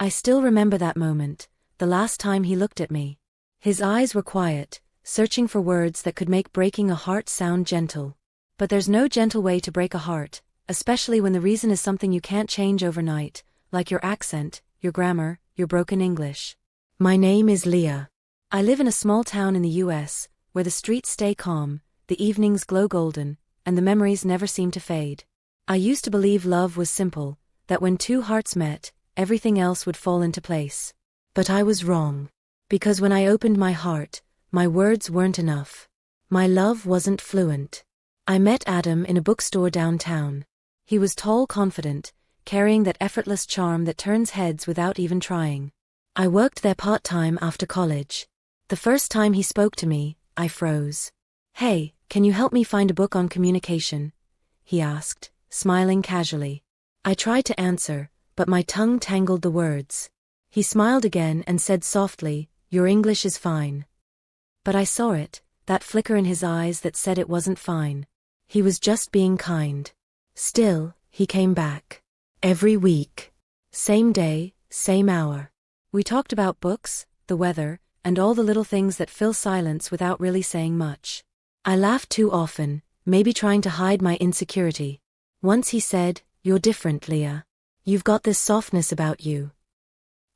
I still remember that moment, the last time he looked at me. His eyes were quiet, searching for words that could make breaking a heart sound gentle. But there's no gentle way to break a heart, especially when the reason is something you can't change overnight, like your accent, your grammar, your broken English. My name is Leah. I live in a small town in the US, where the streets stay calm, the evenings glow golden, and the memories never seem to fade. I used to believe love was simple, that when two hearts met, everything else would fall into place. But I was wrong. Because when I opened my heart, my words weren't enough. My love wasn't fluent. I met Adam in a bookstore downtown. He was tall, confident, carrying that effortless charm that turns heads without even trying. I worked there part-time after college. The first time he spoke to me, I froze. "Hey, can you help me find a book on communication?" he asked, smiling casually. I tried to answer, but my tongue tangled the words. He smiled again and said softly, "Your English is fine." But I saw it, that flicker in his eyes that said it wasn't fine. He was just being kind. Still, he came back. Every week. Same day, same hour. We talked about books, the weather, and all the little things that fill silence without really saying much. I laughed too often, maybe trying to hide my insecurity. Once he said, "You're different, Leah. You've got this softness about you."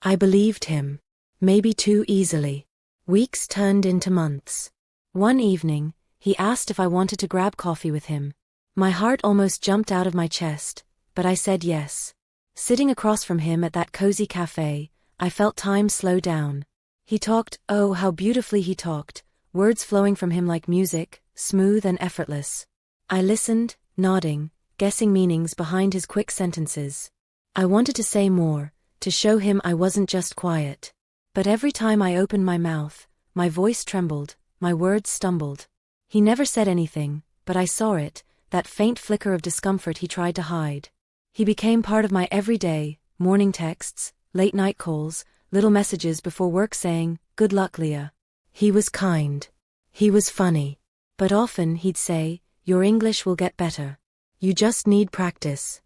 I believed him. Maybe too easily. Weeks turned into months. One evening, he asked if I wanted to grab coffee with him. My heart almost jumped out of my chest, but I said yes. Sitting across from him at that cozy cafe, I felt time slow down. He talked, oh how beautifully he talked, words flowing from him like music, smooth and effortless. I listened, nodding, guessing meanings behind his quick sentences. I wanted to say more, to show him I wasn't just quiet. But every time I opened my mouth, my voice trembled, my words stumbled. He never said anything, but I saw it, that faint flicker of discomfort he tried to hide. He became part of my everyday, morning texts, late-night calls, little messages before work saying, "Good luck, Leah." He was kind. He was funny. But often he'd say, "Your English will get better. You just need practice."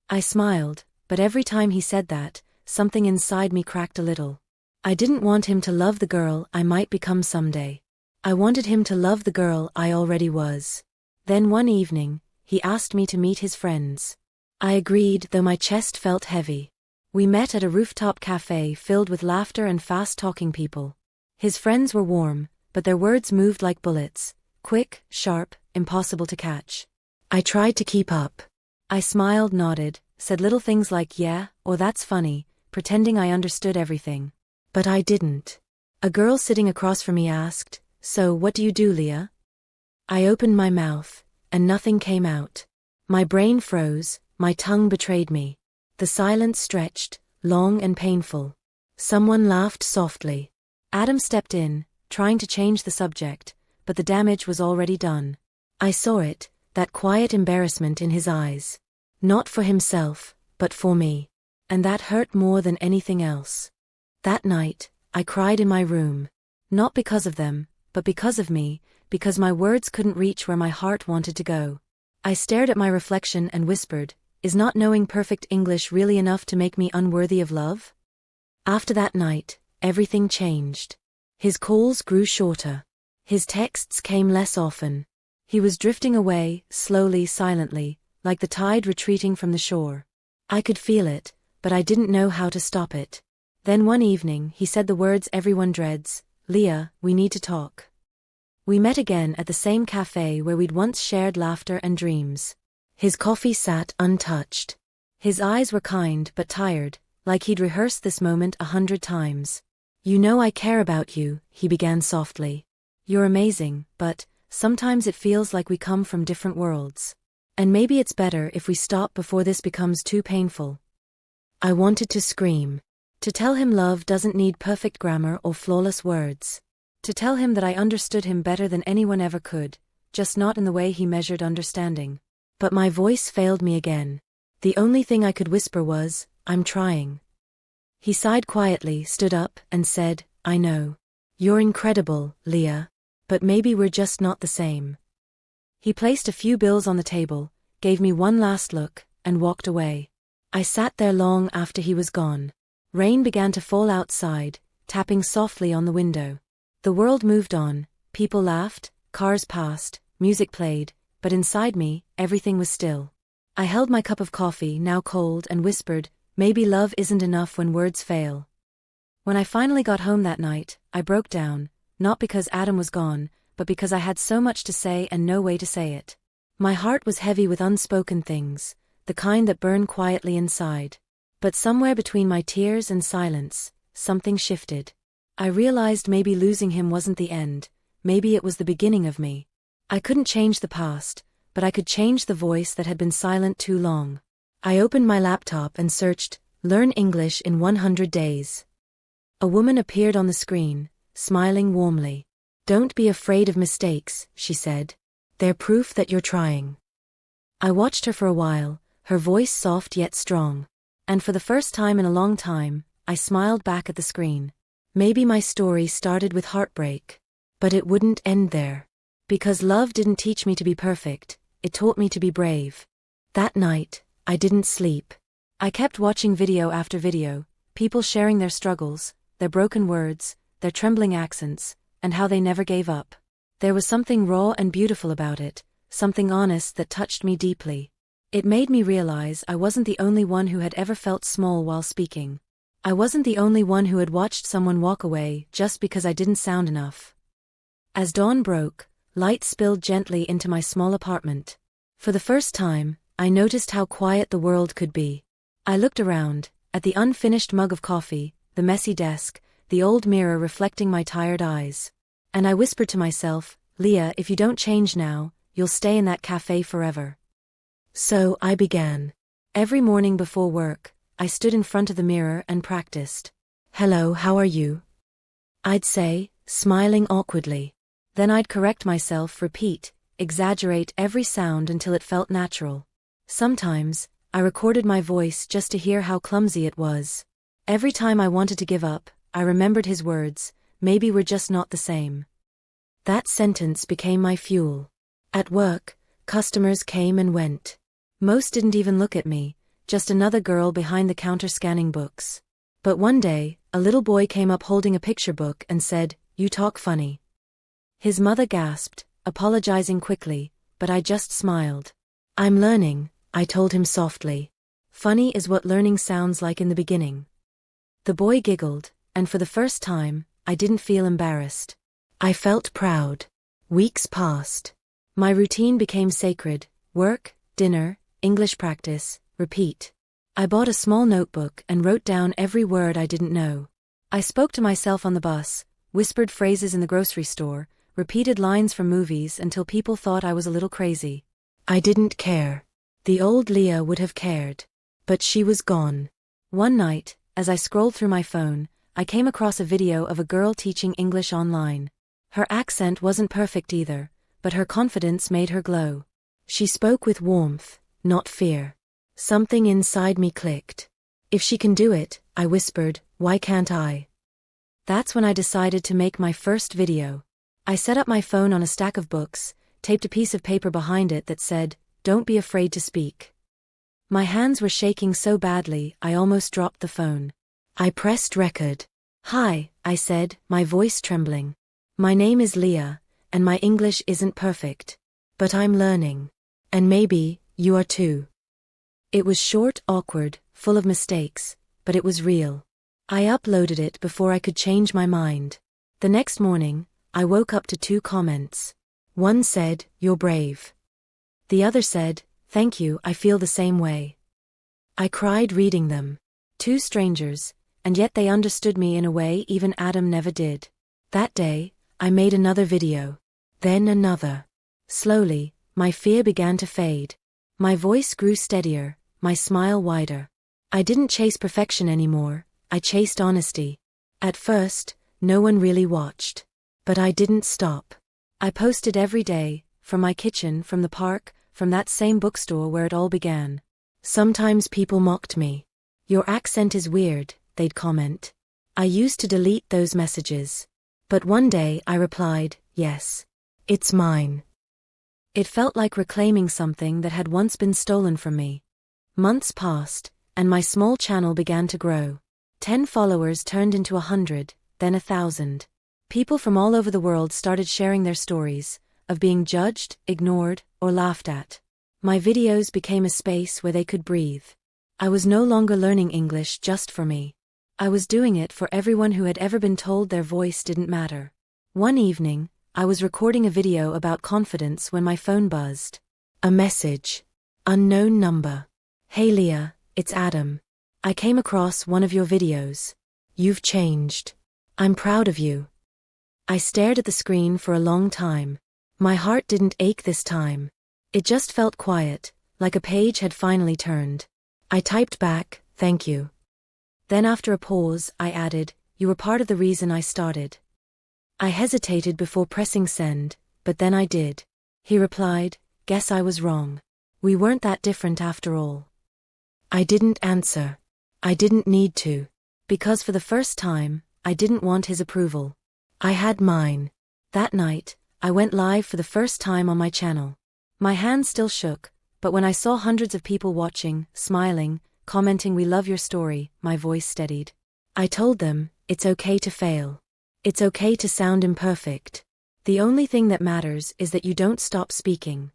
I smiled, but every time he said that, something inside me cracked a little. I didn't want him to love the girl I might become someday. I wanted him to love the girl I already was. Then one evening, he asked me to meet his friends. I agreed, though my chest felt heavy. We met at a rooftop cafe filled with laughter and fast-talking people. His friends were warm, but their words moved like bullets, quick, sharp, impossible to catch. I tried to keep up. I smiled, nodded, said little things like "yeah" or "that's funny," pretending I understood everything. But I didn't. A girl sitting across from me asked, "So what do you do, Leah?" I opened my mouth, and nothing came out. My brain froze, my tongue betrayed me. The silence stretched, long and painful. Someone laughed softly. Adam stepped in, trying to change the subject, but the damage was already done. I saw it, that quiet embarrassment in his eyes. Not for himself, but for me. And that hurt more than anything else. That night, I cried in my room. Not because of them, but because of me, because my words couldn't reach where my heart wanted to go. I stared at my reflection and whispered, "Is not knowing perfect English really enough to make me unworthy of love?" After that night, everything changed. His calls grew shorter. His texts came less often. He was drifting away, slowly, silently, like the tide retreating from the shore. I could feel it, but I didn't know how to stop it. Then one evening, he said the words everyone dreads, "Leah, we need to talk." We met again at the same cafe where we'd once shared laughter and dreams. His coffee sat untouched. His eyes were kind but tired, like he'd rehearsed this moment 100 times. "You know I care about you," he began softly. "You're amazing, but sometimes it feels like we come from different worlds. And maybe it's better if we stop before this becomes too painful." I wanted to scream. To tell him love doesn't need perfect grammar or flawless words. To tell him that I understood him better than anyone ever could, just not in the way he measured understanding. But my voice failed me again. The only thing I could whisper was, "I'm trying." He sighed quietly, stood up, and said, "I know. You're incredible, Leah. But maybe we're just not the same." He placed a few bills on the table, gave me one last look, and walked away. I sat there long after he was gone. Rain began to fall outside, tapping softly on the window. The world moved on, people laughed, cars passed, music played, but inside me, everything was still. I held my cup of coffee, now cold, and whispered, maybe love isn't enough when words fail. When I finally got home that night, I broke down, not because Adam was gone, but because I had so much to say and no way to say it. My heart was heavy with unspoken things, the kind that burn quietly inside. But somewhere between my tears and silence, something shifted. I realized maybe losing him wasn't the end, maybe it was the beginning of me. I couldn't change the past, but I could change the voice that had been silent too long. I opened my laptop and searched, "Learn English in 100 days." A woman appeared on the screen, smiling warmly. "Don't be afraid of mistakes," she said. "They're proof that you're trying." I watched her for a while, her voice soft yet strong. And for the first time in a long time, I smiled back at the screen. Maybe my story started with heartbreak. But it wouldn't end there. Because love didn't teach me to be perfect, it taught me to be brave. That night, I didn't sleep. I kept watching video after video, people sharing their struggles, their broken words, their trembling accents, and how they never gave up. There was something raw and beautiful about it, something honest that touched me deeply. It made me realize I wasn't the only one who had ever felt small while speaking. I wasn't the only one who had watched someone walk away just because I didn't sound enough. As dawn broke, light spilled gently into my small apartment. For the first time, I noticed how quiet the world could be. I looked around, at the unfinished mug of coffee, the messy desk, the old mirror reflecting my tired eyes. And I whispered to myself, "Leah, if you don't change now, you'll stay in that cafe forever." So I began. Every morning before work, I stood in front of the mirror and practiced. "Hello, how are you?" I'd say, smiling awkwardly. Then I'd correct myself, repeat, exaggerate every sound until it felt natural. Sometimes, I recorded my voice just to hear how clumsy it was. Every time I wanted to give up, I remembered his words, "Maybe we're just not the same." That sentence became my fuel. At work, customers came and went. Most didn't even look at me, just another girl behind the counter scanning books. But one day, a little boy came up holding a picture book and said, "You talk funny." His mother gasped, apologizing quickly, but I just smiled. "I'm learning," I told him softly. "Funny is what learning sounds like in the beginning." The boy giggled, and for the first time, I didn't feel embarrassed. I felt proud. Weeks passed. My routine became sacred: work, dinner, English practice, repeat. I bought a small notebook and wrote down every word I didn't know. I spoke to myself on the bus, whispered phrases in the grocery store, repeated lines from movies until people thought I was a little crazy. I didn't care. The old Leah would have cared. But she was gone. One night, as I scrolled through my phone, I came across a video of a girl teaching English online. Her accent wasn't perfect either, but her confidence made her glow. She spoke with warmth, not fear. Something inside me clicked. If she can do it, I whispered, why can't I? That's when I decided to make my first video. I set up my phone on a stack of books, taped a piece of paper behind it that said, "Don't be afraid to speak." My hands were shaking so badly, I almost dropped the phone. I pressed record. "Hi," I said, my voice trembling. "My name is Leah, and my English isn't perfect. But I'm learning. And maybe, you are too." It was short, awkward, full of mistakes, but it was real. I uploaded it before I could change my mind. The next morning, I woke up to 2 comments. One said, "You're brave." The other said, "Thank you, I feel the same way." I cried reading them. 2 strangers, and yet they understood me in a way even Adam never did. That day, I made another video. Then another. Slowly, my fear began to fade. My voice grew steadier, my smile wider. I didn't chase perfection anymore, I chased honesty. At first, no one really watched. But I didn't stop. I posted every day, from my kitchen, from the park, from that same bookstore where it all began. Sometimes people mocked me. "Your accent is weird," they'd comment. I used to delete those messages. But one day I replied, "Yes. It's mine." It felt like reclaiming something that had once been stolen from me. Months passed, and my small channel began to grow. 10 followers turned into 100, then 1,000. People from all over the world started sharing their stories of being judged, ignored, or laughed at. My videos became a space where they could breathe. I was no longer learning English just for me. I was doing it for everyone who had ever been told their voice didn't matter. One evening, I was recording a video about confidence when my phone buzzed. A message. Unknown number. Hey Leah, it's Adam. I came across one of your videos. You've changed. I'm proud of you. I stared at the screen for a long time. My heart didn't ache this time. It just felt quiet, like a page had finally turned. I typed back, thank you. Then after a pause, I added, you were part of the reason I started. I hesitated before pressing send, but then I did. He replied, guess I was wrong. We weren't that different after all. I didn't answer. I didn't need to. Because for the first time, I didn't want his approval. I had mine. That night, I went live for the first time on my channel. My hands still shook, but when I saw hundreds of people watching, smiling, commenting we love your story, my voice steadied. I told them, it's okay to fail. It's okay to sound imperfect. The only thing that matters is that you don't stop speaking.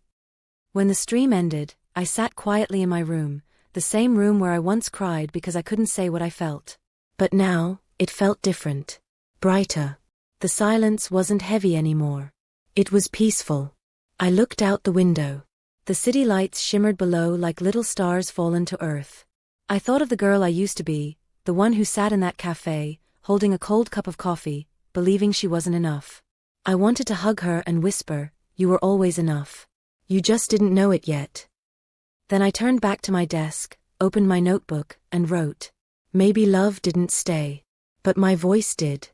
When the stream ended, I sat quietly in my room, the same room where I once cried because I couldn't say what I felt. But now, it felt different. Brighter. The silence wasn't heavy anymore. It was peaceful. I looked out the window. The city lights shimmered below like little stars fallen to earth. I thought of the girl I used to be, the one who sat in that cafe, holding a cold cup of coffee, believing she wasn't enough. I wanted to hug her and whisper, you were always enough. You just didn't know it yet. Then I turned back to my desk, opened my notebook, and wrote. Maybe love didn't stay. But my voice did.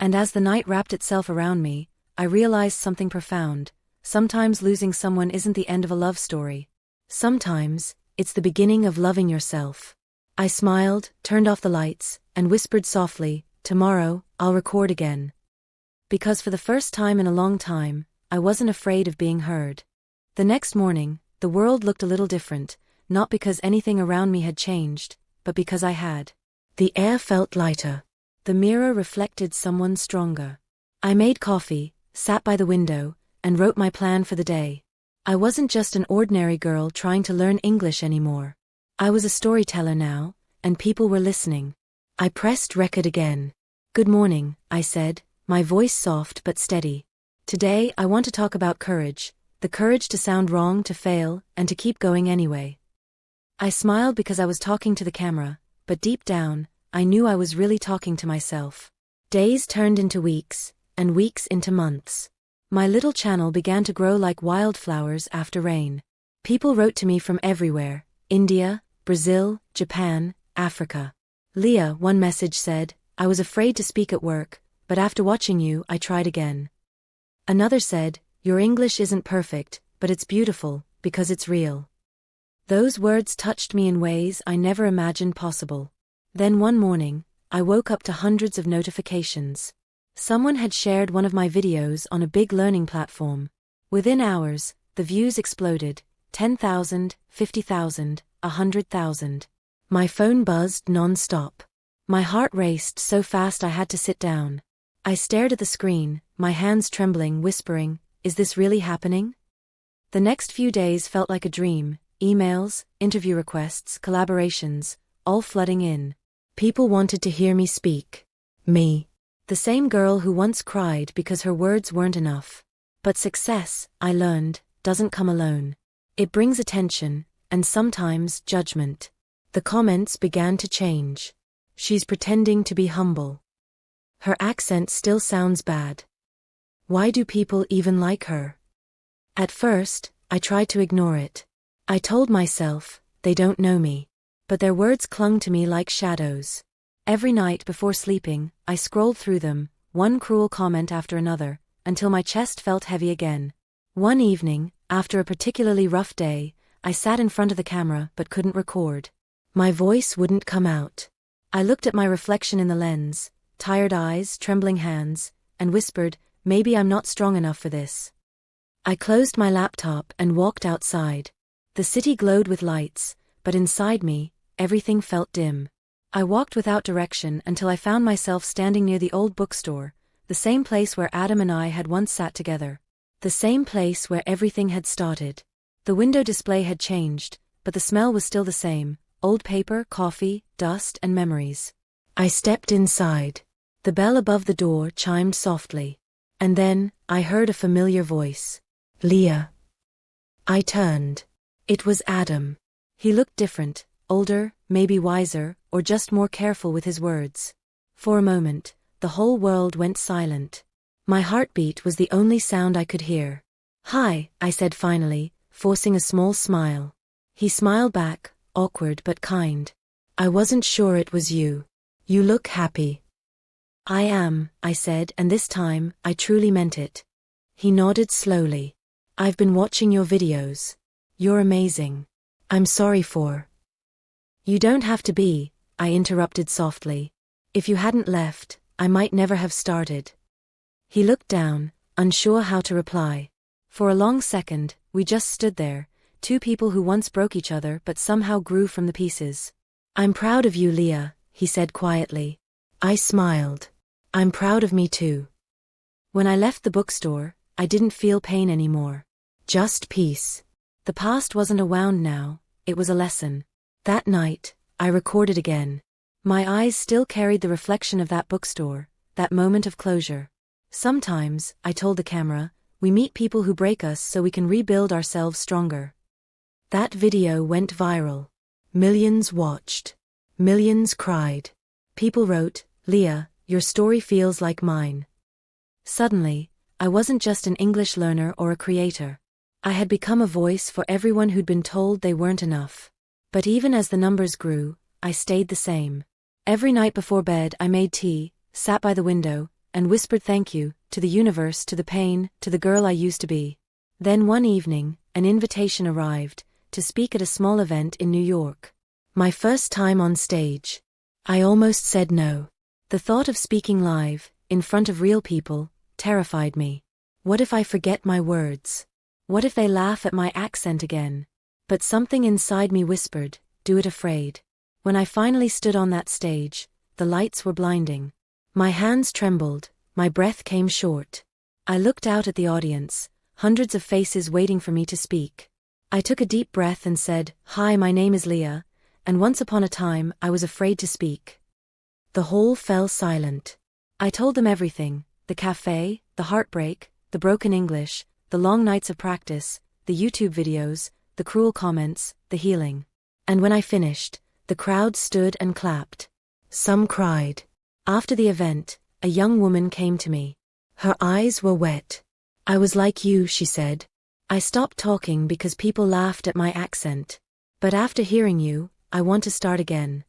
And as the night wrapped itself around me, I realized something profound. Sometimes losing someone isn't the end of a love story. Sometimes, it's the beginning of loving yourself. I smiled, turned off the lights, and whispered softly, tomorrow, I'll record again. Because for the first time in a long time, I wasn't afraid of being heard. The next morning, the world looked a little different, not because anything around me had changed, but because I had. The air felt lighter. The mirror reflected someone stronger. I made coffee, sat by the window, and wrote my plan for the day. I wasn't just an ordinary girl trying to learn English anymore. I was a storyteller now, and people were listening. I pressed record again. Good morning, I said, my voice soft but steady. Today I want to talk about courage, the courage to sound wrong, to fail, and to keep going anyway. I smiled because I was talking to the camera, but deep down, I knew I was really talking to myself. Days turned into weeks, and weeks into months. My little channel began to grow like wildflowers after rain. People wrote to me from everywhere, India, Brazil, Japan, Africa. Leah, one message said, I was afraid to speak at work, but after watching you, I tried again. Another said, your English isn't perfect, but it's beautiful, because it's real. Those words touched me in ways I never imagined possible. Then one morning, I woke up to hundreds of notifications. Someone had shared one of my videos on a big learning platform. Within hours, the views exploded, 10,000, 50,000, 100,000. My phone buzzed non-stop. My heart raced so fast I had to sit down. I stared at the screen, my hands trembling, whispering, is this really happening? The next few days felt like a dream, emails, interview requests, collaborations, all flooding in. People wanted to hear me speak. Me. The same girl who once cried because her words weren't enough. But success, I learned, doesn't come alone. It brings attention, and sometimes judgment. The comments began to change. She's pretending to be humble. Her accent still sounds bad. Why do people even like her? At first, I tried to ignore it. I told myself, they don't know me. But their words clung to me like shadows. Every night before sleeping, I scrolled through them, one cruel comment after another, until my chest felt heavy again. One evening, after a particularly rough day, I sat in front of the camera but couldn't record. My voice wouldn't come out. I looked at my reflection in the lens, tired eyes, trembling hands, and whispered, maybe I'm not strong enough for this. I closed my laptop and walked outside. The city glowed with lights, but inside me, everything felt dim. I walked without direction until I found myself standing near the old bookstore, the same place where Adam and I had once sat together. The same place where everything had started. The window display had changed, but the smell was still the same: old paper, coffee, dust, and memories. I stepped inside. The bell above the door chimed softly. And then, I heard a familiar voice. Leah. I turned. It was Adam. He looked different, older, maybe wiser, or just more careful with his words. For a moment, the whole world went silent. My heartbeat was the only sound I could hear. Hi, I said finally, forcing a small smile. He smiled back, awkward but kind. I wasn't sure it was you. You look happy. I am, I said, and this time, I truly meant it. He nodded slowly. I've been watching your videos. You're amazing. I'm sorry for. You don't have to be, I interrupted softly. If you hadn't left, I might never have started. He looked down, unsure how to reply. For a long second, we just stood there, two people who once broke each other but somehow grew from the pieces. I'm proud of you, Leah, he said quietly. I smiled. I'm proud of me too. When I left the bookstore, I didn't feel pain anymore. Just peace. The past wasn't a wound now, it was a lesson. That night, I recorded again. My eyes still carried the reflection of that bookstore, that moment of closure. Sometimes, I told the camera, we meet people who break us so we can rebuild ourselves stronger. That video went viral. Millions watched. Millions cried. People wrote, Leah, your story feels like mine. Suddenly, I wasn't just an English learner or a creator. I had become a voice for everyone who'd been told they weren't enough. But even as the numbers grew, I stayed the same. Every night before bed I made tea, sat by the window, and whispered thank you, to the universe, to the pain, to the girl I used to be. Then one evening, an invitation arrived, to speak at a small event in New York. My first time on stage. I almost said no. The thought of speaking live, in front of real people, terrified me. What if I forget my words? What if they laugh at my accent again? But something inside me whispered, do it afraid. When I finally stood on that stage, the lights were blinding. My hands trembled, my breath came short. I looked out at the audience, hundreds of faces waiting for me to speak. I took a deep breath and said, Hi, my name is Leah, and once upon a time I was afraid to speak. The hall fell silent. I told them everything, the cafe, the heartbreak, the broken English, the long nights of practice, the YouTube videos, the cruel comments, the healing. And when I finished, the crowd stood and clapped. Some cried. After the event, a young woman came to me. Her eyes were wet. I was like you, she said. I stopped talking because people laughed at my accent. But after hearing you, I want to start again.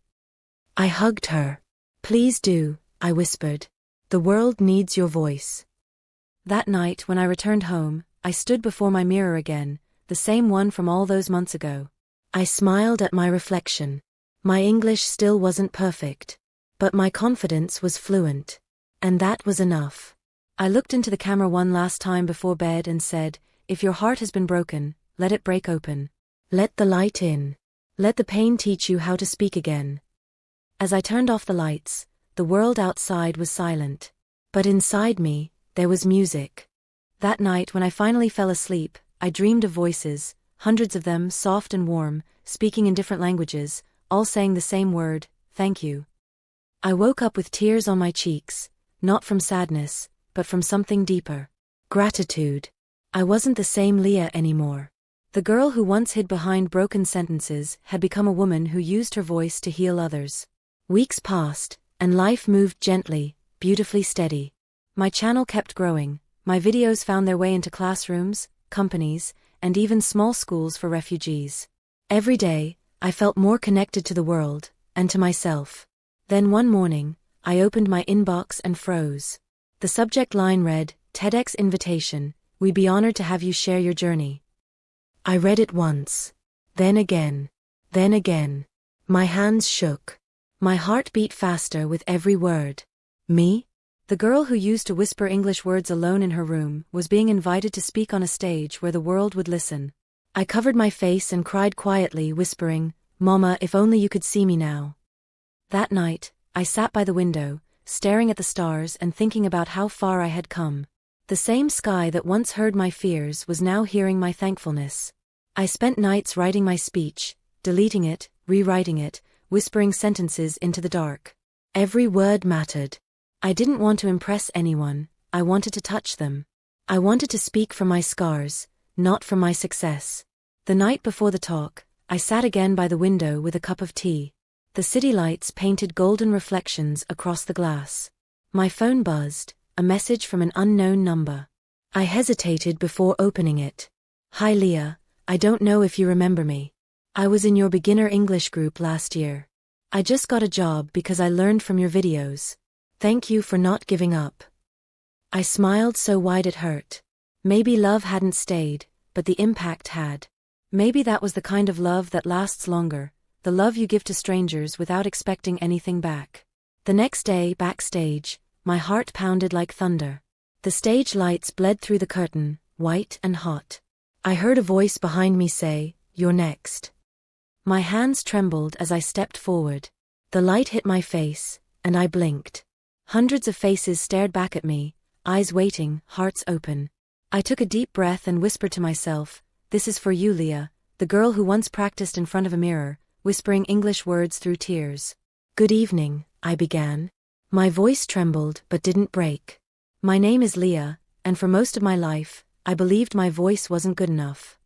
I hugged her. Please do, I whispered. The world needs your voice. That night when I returned home, I stood before my mirror again, the same one from all those months ago. I smiled at my reflection. My English still wasn't perfect. But my confidence was fluent. And that was enough. I looked into the camera one last time before bed and said, if your heart has been broken, let it break open. Let the light in. Let the pain teach you how to speak again. As I turned off the lights, the world outside was silent. But inside me, there was music. That night when I finally fell asleep, I dreamed of voices, hundreds of them, soft and warm, speaking in different languages, all saying the same word, thank you. I woke up with tears on my cheeks, not from sadness, but from something deeper. Gratitude. I wasn't the same Leah anymore. The girl who once hid behind broken sentences had become a woman who used her voice to heal others. Weeks passed, and life moved gently, beautifully steady. My channel kept growing, my videos found their way into classrooms, companies, and even small schools for refugees. Every day, I felt more connected to the world, and to myself. Then one morning, I opened my inbox and froze. The subject line read, TEDx invitation, we'd be honored to have you share your journey. I read it once. Then again. Then again. My hands shook. My heart beat faster with every word. Me? The girl who used to whisper English words alone in her room was being invited to speak on a stage where the world would listen. I covered my face and cried quietly, whispering, Mama, if only you could see me now. That night, I sat by the window, staring at the stars and thinking about how far I had come. The same sky that once heard my fears was now hearing my thankfulness. I spent nights writing my speech, deleting it, rewriting it, whispering sentences into the dark. Every word mattered. I didn't want to impress anyone, I wanted to touch them. I wanted to speak from my scars, not from my success. The night before the talk, I sat again by the window with a cup of tea. The city lights painted golden reflections across the glass. My phone buzzed, a message from an unknown number. I hesitated before opening it. "Hi Leah, I don't know if you remember me. I was in your beginner English group last year. I just got a job because I learned from your videos. Thank you for not giving up." I smiled so wide it hurt. Maybe love hadn't stayed, but the impact had. Maybe that was the kind of love that lasts longer, the love you give to strangers without expecting anything back. The next day, backstage, my heart pounded like thunder. The stage lights bled through the curtain, white and hot. I heard a voice behind me say, "You're next." My hands trembled as I stepped forward. The light hit my face, and I blinked. Hundreds of faces stared back at me, eyes waiting, hearts open. I took a deep breath and whispered to myself, "This is for you, Leah," the girl who once practiced in front of a mirror, whispering English words through tears. "Good evening," I began. My voice trembled but didn't break. "My name is Leah, and for most of my life, I believed my voice wasn't good enough."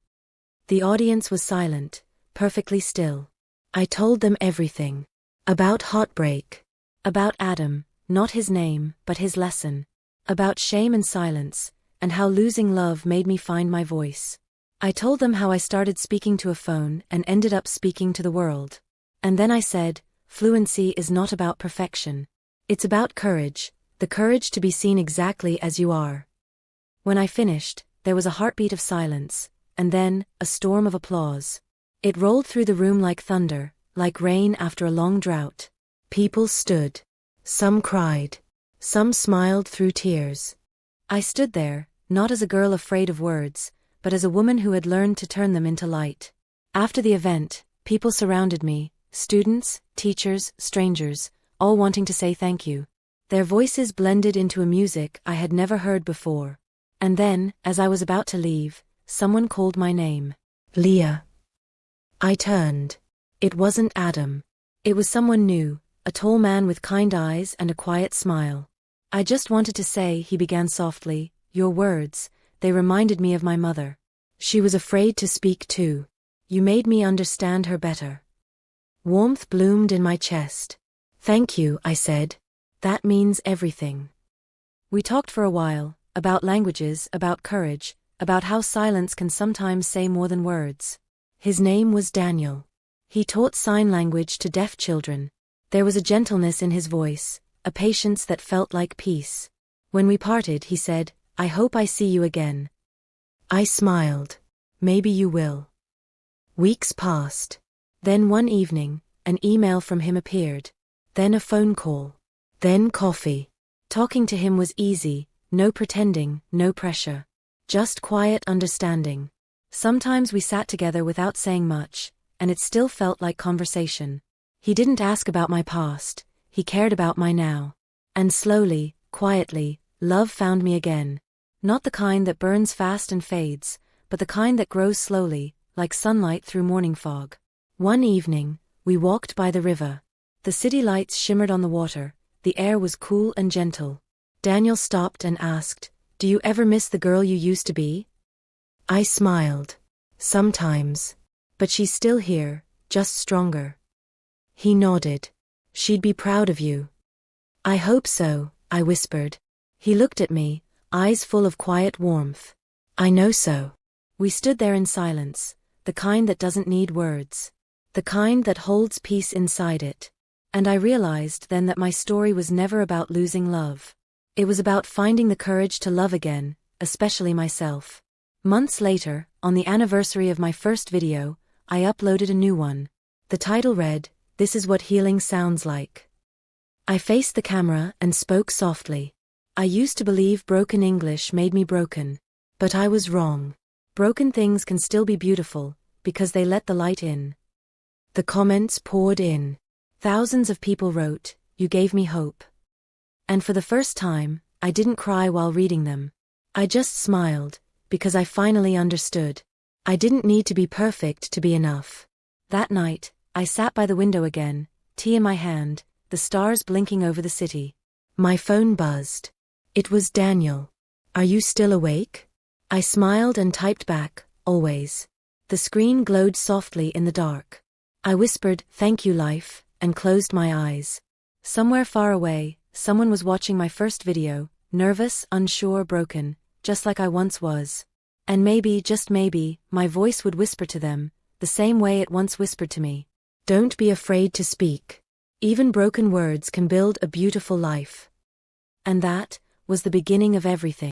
The audience was silent, perfectly still. I told them everything. About heartbreak. About Adam, not his name, but his lesson. About shame and silence, and how losing love made me find my voice. I told them how I started speaking to a phone and ended up speaking to the world. And then I said, fluency is not about perfection. It's about courage, the courage to be seen exactly as you are. When I finished, there was a heartbeat of silence, and then, a storm of applause. It rolled through the room like thunder, like rain after a long drought. People stood. Some cried. Some smiled through tears. I stood there, not as a girl afraid of words, but as a woman who had learned to turn them into light. After the event, people surrounded me, students, teachers, strangers, all wanting to say thank you. Their voices blended into a music I had never heard before. And then, as I was about to leave, someone called my name. "Leah." I turned. It wasn't Adam. It was someone new, a tall man with kind eyes and a quiet smile. "I just wanted to say," he began softly, "your words, they reminded me of my mother. She was afraid to speak too. You made me understand her better." Warmth bloomed in my chest. "Thank you," I said. "That means everything." We talked for a while, about languages, about courage, about how silence can sometimes say more than words. His name was Daniel. He taught sign language to deaf children. There was a gentleness in his voice, a patience that felt like peace. When we parted, he said, "I hope I see you again." I smiled. "Maybe you will." Weeks passed. Then one evening, an email from him appeared. Then a phone call. Then coffee. Talking to him was easy, no pretending, no pressure. Just quiet understanding. Sometimes we sat together without saying much, and it still felt like conversation. He didn't ask about my past, he cared about my now. And slowly, quietly, love found me again. Not the kind that burns fast and fades, but the kind that grows slowly, like sunlight through morning fog. One evening, we walked by the river. The city lights shimmered on the water, the air was cool and gentle. Daniel stopped and asked, "Do you ever miss the girl you used to be?" I smiled. "Sometimes. But she's still here, just stronger." He nodded. "She'd be proud of you." "I hope so," I whispered. He looked at me, eyes full of quiet warmth. "I know so." We stood there in silence, the kind that doesn't need words. The kind that holds peace inside it. And I realized then that my story was never about losing love. It was about finding the courage to love again, especially myself. Months later, on the anniversary of my first video, I uploaded a new one. The title read, "This is what healing sounds like." I faced the camera and spoke softly. I used to believe broken English made me broken. But I was wrong. Broken things can still be beautiful, because they let the light in. The comments poured in. Thousands of people wrote, "You gave me hope." And for the first time, I didn't cry while reading them. I just smiled, because I finally understood. I didn't need to be perfect to be enough. That night, I sat by the window again, tea in my hand, the stars blinking over the city. My phone buzzed. It was Daniel. "Are you still awake?" I smiled and typed back, "Always." The screen glowed softly in the dark. I whispered, "Thank you, life," and closed my eyes. Somewhere far away, someone was watching my first video, nervous, unsure, broken, just like I once was. And maybe, just maybe, my voice would whisper to them, the same way it once whispered to me. Don't be afraid to speak. Even broken words can build a beautiful life. And that was the beginning of everything.